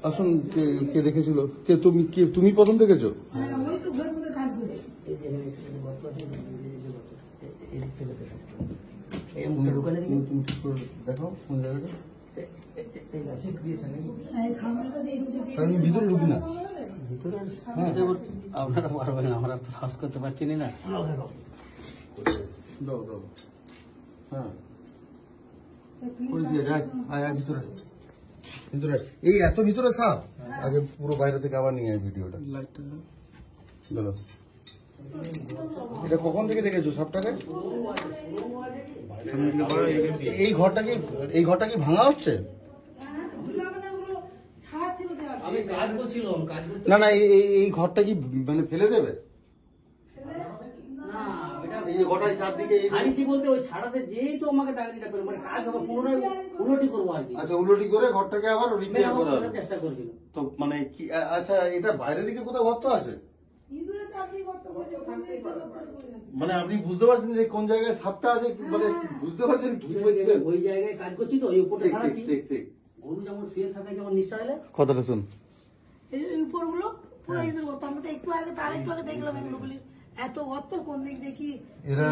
আসুন, কে দেখেছিল? কে তুমি প্রথম দেখেছো? দেখো কোন জায়গাটা। আমি ভিতরে ঢুকি না। আপনারা পারবেন, আমরা তো সাহস করতে পারছি না। দাও দাও। হ্যাঁ ভিতরে ভিতরে এই এত ভিতরে সাপ। আগে পুরো বাইরে থেকে আবার নিয়ে আয় ভিডিওটা। বলো, এটা কখন থেকে দেখেছো সাপটাকে? এই ঘরটা কি ভাঙা হচ্ছে? আমি কাজ করছিলাম, না না, এই ঘরটা কি মানে ফেলে দেবে? এই যে ঘরটায় চারদিকে বলতে ওই ছাড়াতে যেই তো আমাকে ডাকাতিটা করে, মানে কাজ হবে পুনরায় উন্নতি করবো আর কি। আচ্ছা, উন্নতি করে ঘরটাকে আবার রিপেয়ার করার চেষ্টা করছিল তো, মানে কি? আচ্ছা, এটা বাইরের দিকে কোথাও গর্ত আছে? মানে আপনি বুঝতে পারছেন যে কোন জায়গায় সাপটা আছে? মানে বুঝতে পারছেন কি? ওই জায়গায় কাজ করছি তো, ওই উপরে ছাড়াচ্ছি। ঠিক ঠিক। গরু যেমন শুয়ে থাকে, যেমন নিঃশ্বাস এলে কথাটা শুন। এই উপরগুলো পুরো এদের গর্ত। আমরা তো একটু আগে, তার একটু আগে দেখলাম এগুলো বলি এত গর্ত, কোন দিক দেখি এরা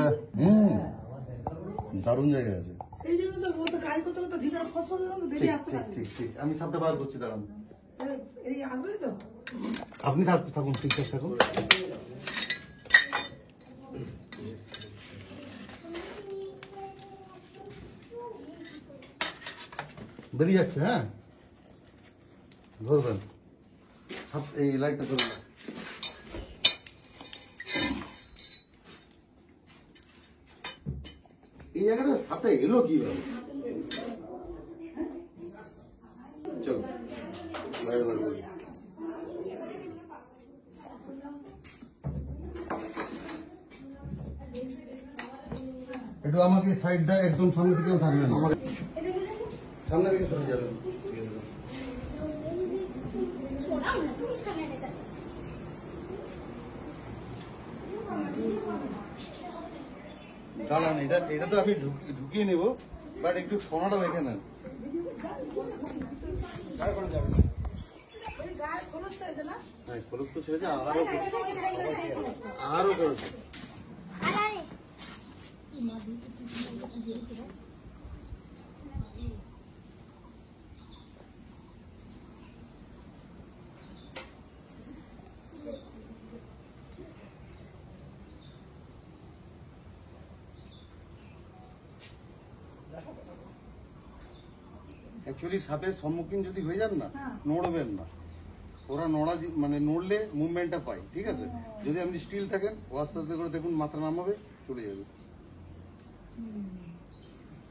দারুণ জায়গায় আছে। সেই জন্য তো ও তো কাজ করতে করতে ভিতরে ফসফর বেরিয়ে আসতে পারে। ঠিক ঠিক, আমি সাপটা বার করছি, দাঁড়ান। এই আসবে তো আপনি থাকুন, ঠিকঠাক থাকুন। বেরিয়ে যাচ্ছে। হ্যাঁ, ধরবেন এই লাইটটা ধরবেন। এই জায়গাটা সাপটা এলো কিভাবে? চলো বাইরে বার করি। একটু আমাকে সাইডটা একদম সামনে থেকেও থাকবেন, আমাকে সামনে থেকে সরে যাবেন। দাঁড়ান, এটা তো আমি ঢুকিয়ে নেবো, বাট একটু সোনাটা দেখে নেন। হ্যাঁ, খরচ তো ছেড়েছে, আরো খরচ। অ্যাকচুয়ালি সাপের সম্মুখীন যদি হয়ে যান না, নড়বেন না। ওরা মানে নড়লে মুভমেন্টটা পায়, ঠিক আছে? যদি আপনি স্টিল থাকেন, ও আস্তে আস্তে করে দেখুন মাথা নামাবে, চলে যাবে।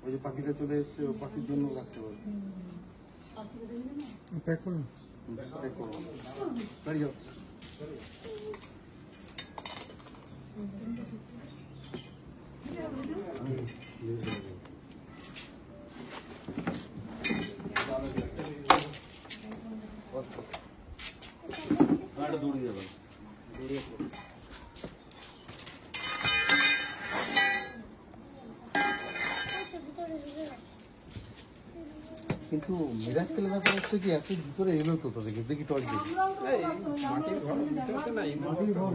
ওই যে পাখিটা চলে এসছে, ও পাখির জন্য রাখতে পারবে। গাড়ি যাও। দৌড়িয়ে যাবেন, দৌড়িয়ে কিন্তু মিরাক্কেল ব্যাপার হচ্ছে কি, এত ভিতরে এলো কোথা থেকে? দেখি টর্চ দেখি। মাটির ঘর ভিতরে তো নাই, মাটির ঘর